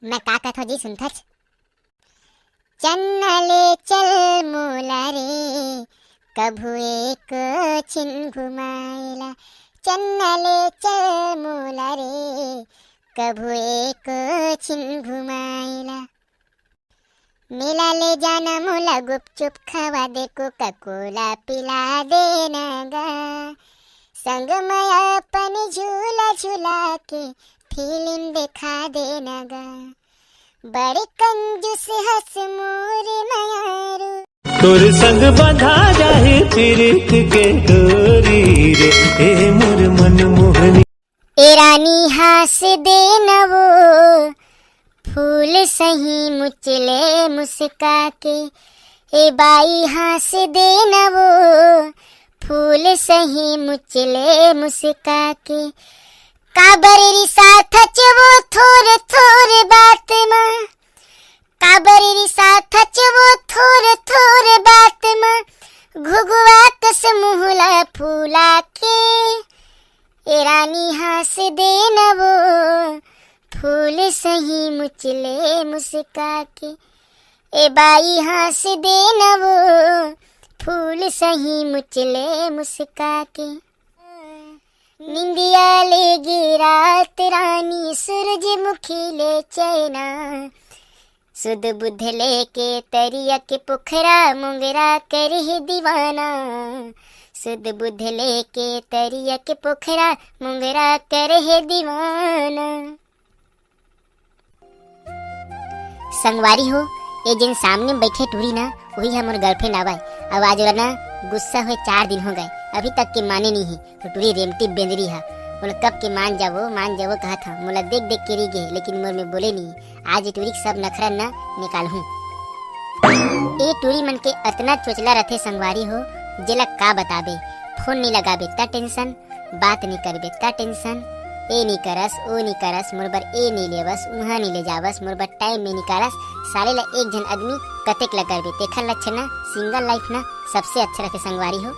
मैं का कथो जी सुनथच। चन्नले चल मोला रे कभू एक छिन घुमाइला। चन्नले चल मोला रे कभू एक छिन घुमाइला। मेला ले जाना मोला गुपचुप खवा दे, कोका कोला पिला देना गा। संग मैं अपन झूला झूला के फिल्म दिखा देना गा। बड़े कंजूस हंस मोर मयारू, तोर संग बंधा जाए प्रीत के डोरी रे, ए मोर मन मोहनी। ए रानी हास देना वो फूल सही मुचले मुस्का के। ए बाई हास देना वो फूल सही मुचले मुस्का के। काबरी साथ वो थोर थोर बात माँ, काबरी साथ वो थोर थोर बात माँ। घुघुआ कस मुहला फूला के। ए रानी हास देना वो फूल सही मुचले मुस्का के। ए बाई हास देना वो फूल सही मुचले मुस्का के। निंदिया ले गिरात रानी सूरजमुखी ले चैना। सुध बुध लेके तरिया के पोखरा मुंगरा कर ही दीवाना। सुध बुध लेके तरिया के पोखरा मुंगरा कर है दीवाना। संगवारी हो, ये जिन सामने बैठे टूरी ना वही हमारे गर्लफ्रेंड आवाई। अब आज वाला ना गुस्सा हुए 4 दिन हो गए, अभी तक के माने नहीं है। तो टूरी रेमटी बेंदरी है, बोला कब के मान जावो कहा था। मोला देख देख के रही गए, लेकिन मोर में बोले नहीं। आज टूरी सब नखरा ना निकाल हूँ। ए टूरी मन के अतना चोचला रथे संगवारी हो, जेला का बताबे। फोन नहीं लगाबे ता टेंशन, बात नहीं करबे ता टेंशन। ए नहीं करस ओ नहीं करस, मोर बर ए नहीं लेवस उहाँ नहीं ले जावस, मोर बर टाइम में निकालस। साले ला एक जन आदमी कतेक ला करबे। तेखर लक्षण ना सिंगल लाइफ ना सबसे अच्छा रखे संगवारी हो।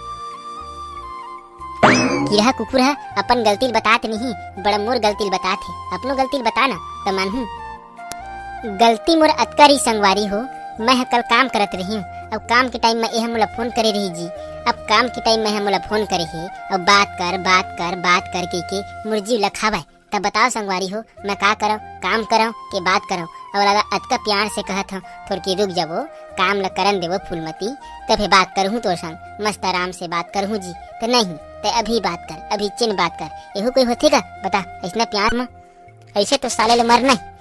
किरहा कुकुर है अपन गलती बतात नहीं, बड़ा मोर गलती बतात है। अपनो गलती बताना तो मानहूँ। गलती मोर अतकारी संगवारी हो। मैं कल काम करत रही हूँ, अब काम के टाइम में यह मोला फोन करे रही जी। अब काम के टाइम में मोला फोन करे है, अब बात कर के मुर्जी लखावे। तब बताओ संगवारी हो, मैं का करो, काम करो के बात करो। और अगर अतका प्यार से कहत हूँ थोड़ के रुक जावो, काम ला करन देवो फूलमती, तभी बात करूँ तोर संग मस्त आराम से बात करूँ जी। तो नहीं ते अभी बात कर, अभी चिन बात कर। यहो कोई होथे का बता ऐसा प्यार में? ऐसे तो साले ले मरना है।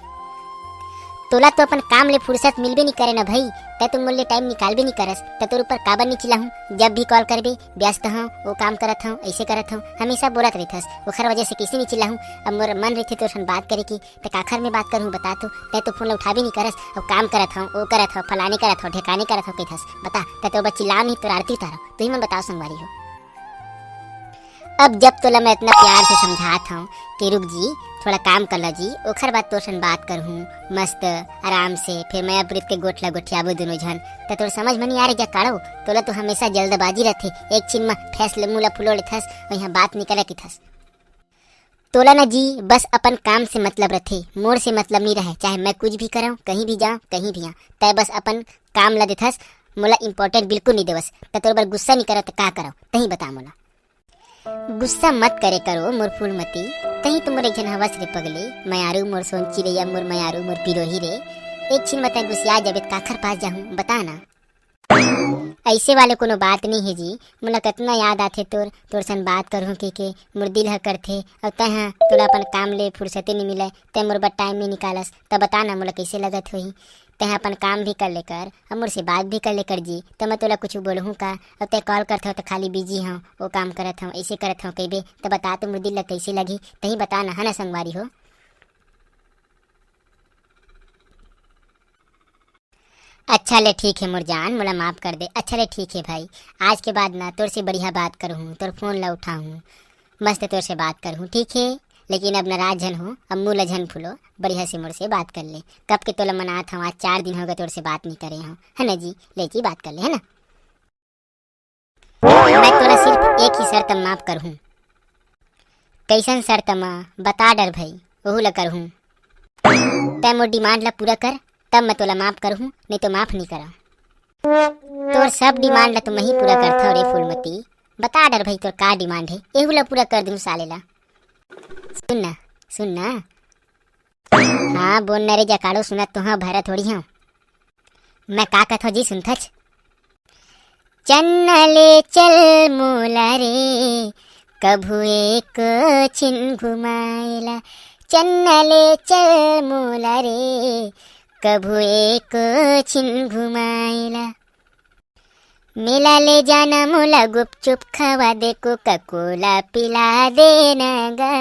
तोला तो अपन काम ले फुर्सत मिलबे नहीं करे ना भाई। तै तो मोले टाइम निकालबे नहीं करस, तै तोर ऊपर काबर नहीं चिल्लाहूं। जब भी कॉल करबे व्यस्त हूँ, वो काम करत हूँ, ऐसे करत हूँ, हमेशा बोलत रहथस। ओखर वजह से किसी नहीं चिल्लाहूं। अब मोर मन रहथे तोर संग बात करे की, तो काखर में बात करूँ बता। तो तै तो फोन उठाबे नहीं करस। अब काम करत हूँ, वो करत हूँ, फलाने करत हूँ, ढेकाने करत हूँ कहथस। बता तै तो बस चिल्लाओ नहीं तो आरती उतारो। तो ही मैं बताओ संगवारी हो। अब जब तोला मैं इतना प्यार से समझात हूँ कि रुक जी थोड़ा काम कर लो जी, ओखर बात तोर संग बात कर हूँ मस्त आराम से। फिर मैं प्रीत के गोठला गोठियाबो दोनों जन। तो तोर समझ में नहीं आ रही क्या काढ़ो। तोला तो हमेशा जल्दबाजी रहथे, एक छिन में फैसले मुला फुलोड़ थस, यहाँ बात निकले की थस। तोला ना जी बस अपन काम से मतलब रथे, मोर से मतलब नहीं रहे। चाहे मैं कुछ भी कराऊँ, कहीं भी जाऊँ, कहीं भी आऊँ, तय बस अपन काम ला देथस। मोला इम्पोर्टेंट बिल्कुल नहीं देवस। तो तोर बर गुस्सा नहीं करो तो का करो, तही बता मोला। गुस्सा मत करे करो मोर फूलमती, तही तुम एक जन हवस रे पगले। मयारू मोर सोनची रे, या मोर मयारू मोर पिरोही रे। एक छिन मत गुस्सिया जब काखर पास जाहूँ बता ना। ऐसे वाले कोनो बात नहीं है जी। मोला कितना याद आथे तोर सन बात करहूँ के मोर दिल ह करथे। और तहाँ तोला अपन काम ले फुर्सते नहीं मिले, तै मोर बर टाइम नहीं निकालस। तब बता ना मोला कैसे लगत होही। तै अपन काम भी कर लेकर और मोर से बात भी कर लेकर जी। तो मैं तोला कुछ बोलूँ का? और तै कॉल करत हो तो खाली बिजी हूँ, वो काम करत हूँ, ऐसे करत हूँ कहबे। तो बता तो मोर दिल ला कैसे लगी, तही बता ना, है ना संगवारी हो। अच्छा ले ठीक है मोर जान, मोला माफ कर दे। अच्छा ले ठीक है भाई, आज के बाद ना तोर से बढ़िया बात करूँ, तोर फोन ला उठाऊँ, मस्त तोर से बात करूँ, ठीक है। लेकिन अब नाराज झन हो, अब मुँह ला झन फुलो, बढ़िया से मोर से बात कर ले। कब के तोला मनात हूँ, आज 4 दिन हो गए तोर से बात नहीं करे हूँ, है ना जी। ले जी बात कर ले, है ना। मैं तोला सिर्फ एक ही शर्त माफ कर हूँ। कैसन शर्त माँ बता डर भाई, वहू ला कर हूँ। तै मोर डिमांड ला पूरा कर, तब मैं तोला माफ करहूँ, नहीं तो माफ नहीं करा। तोर सब डिमांड ला तो मैं ही पूरा करथा रे फूलमती। बता डर भाई तोर का डिमांड है, एहू ला पूरा कर दूँ साले ला। सुन ना। हाँ बोल न रे जकाड़ो, सुनत तो हाँ भरा थोड़ी हाँ। मैं का कथा जी सुनथच। चन्नले चल मोला रे, कभू एक छिन घुमाएला। चन्नले चल मोला रे, कभू एक छिन घुमाएला। मेला ले जाना मोला गुपचुप खवा दे, कोका कोला पिला देना गा।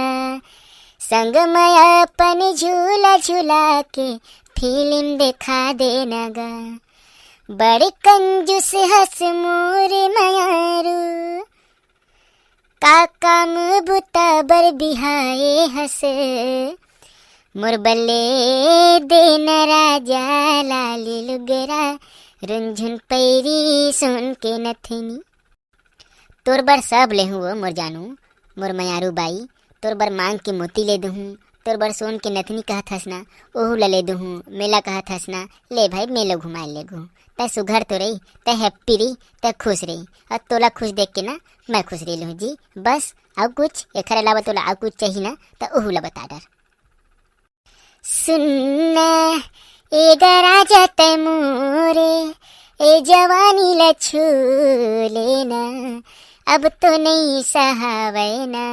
संग मैं अपन झूला झूला के फिल्म दिखा देना गा। बड़े कंजूस हंस मोरे मयारू, काका बुता बर बिहाए हंस। मोर बल्ले देना राजा लाली लुगरा, रुंझुन पैरी सुन के नथनी। तोर बर सब ले हूँ मोर जानू, मोर मयारू बाई। तोर बर मांग के मोती ले दूँ, तोर बर सोन के नथनी कहत हसना, ओहू ला ले दूँ। मेला कहत हसना, ले भाई मेलो घुमाए ले गो। तै सुघर तो रही, तै हैप्पी रही, तै खुश रही। और तोला खुश देख के ना मैं खुश रही लूँ जी। बस और कुछ एकर अलावा तोला और कुछ चाहिए ना तो ओहू ला बता डर। सुनना ए गराजा तै मोरे, ए जवानी ला छू लेना। अब तो नहीं सहावे ना,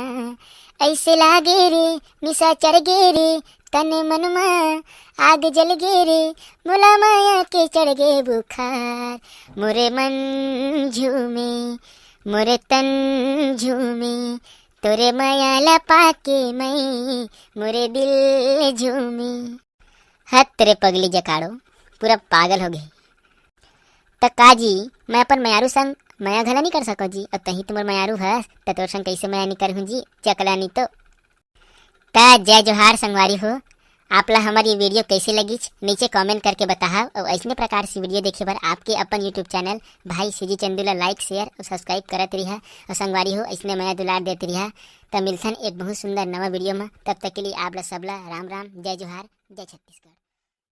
ऐसे लागे रे निशा चढ़ गे रे, तन मन में आग जल गे रे, मोला माया के चढ़ गे बुखार। मोरे मन झूमे मोरे तन झूमे, तोरे माया ला पाके मैं मोरे दिल झूमे। हद तेरे पगली जकाड़ो, पूरा पागल हो गई। त काजी मैं अपन मयारू संग माया घला नहीं कर सको जी। और तही तुम्हार मयारू है तो तोर संग कैसे माया नहीं करहूँ जी, चकला नहीं तो। जय जोहार संगवारी हो। आपला हमारी ये वीडियो कैसे लगी नीचे कमेंट करके बताओ। और ऐसे प्रकार से वीडियो देखे बार आपके अपन यूट्यूब चैनल भाई सीजी चंदूला लाइक शेयर और सब्सक्राइब करते रहा। और संगवारी हो ऐसे माया दुलार देते रहा। तो मिलथन एक बहुत सुंदर नवा वीडियो में, तब तक के लिए आप सबला राम राम, जय जोहार, जय छत्तीसगढ़।